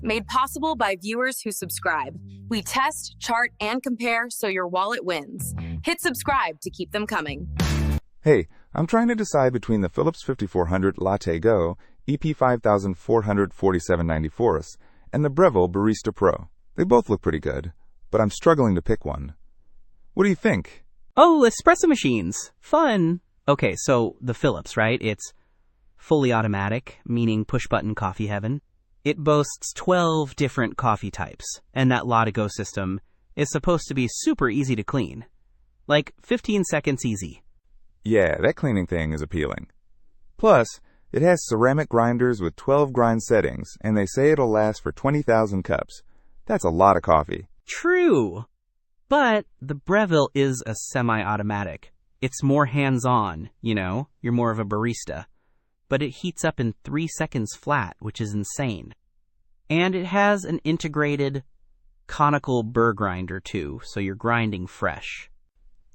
Made possible by viewers who subscribe. We test, chart, and compare so your wallet wins. Hit subscribe to keep them coming. Hey, I'm trying to decide between the Philips 5400 LatteGo EP544794 and the Breville Barista Pro. They both look pretty good, but I'm struggling to pick one. What do you think? Oh, espresso machines. Fun. Okay, so the Philips, right? It's fully automatic, meaning push-button coffee heaven. It boasts 12 different coffee types, and that LatteGo system is supposed to be super easy to clean. Like 15 seconds easy. Yeah, that cleaning thing is appealing. Plus, it has ceramic grinders with 12 grind settings, and they say it'll last for 20,000 cups. That's a lot of coffee. True. But the Breville is a semi-automatic. It's more hands-on, you're more of a barista. But it heats up in 3 seconds flat, which is insane. And it has an integrated conical burr grinder too, so you're grinding fresh.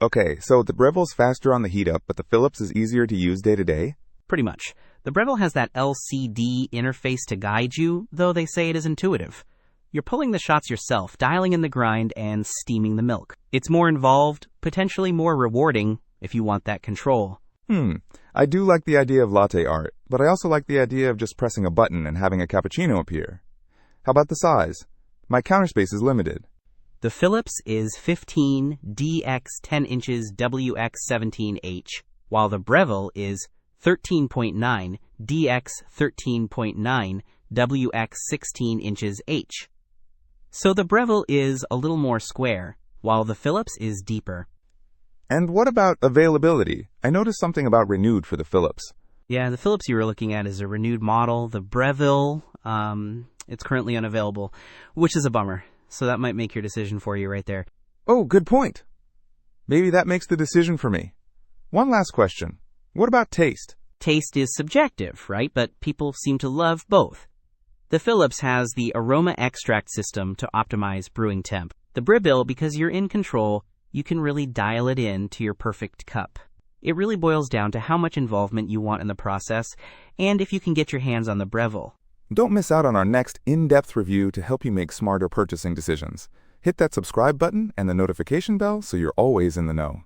Okay, so the Breville's faster on the heat up, but the Philips is easier to use day to day? Pretty much. The Breville has that LCD interface to guide you, though they say it is intuitive. You're pulling the shots yourself, dialing in the grind, and steaming the milk. It's more involved, potentially more rewarding, if you want that control. I do like the idea of latte art, but I also like the idea of just pressing a button and having a cappuccino appear. How about the size? My counter space is limited. The Philips is 15 DX 10 inches WX 17H, while the Breville is 13.9 DX 13.9 WX 16 inches H. So the Breville is a little more square, while the Philips is deeper. And what about availability? I noticed something about renewed for the Philips. Yeah, the Philips you were looking at is a renewed model. The Breville, it's currently unavailable, which is a bummer. So that might make your decision for you right there. Oh, good point. Maybe that makes the decision for me. One last question. What about taste? Taste is subjective, right? But people seem to love both. The Philips has the aroma extract system to optimize brewing temp. The Breville, because you're in control, you can really dial it in to your perfect cup. It really boils down to how much involvement you want in the process, and if you can get your hands on the Breville. Don't miss out on our next in-depth review to help you make smarter purchasing decisions. Hit that subscribe button and the notification bell so you're always in the know.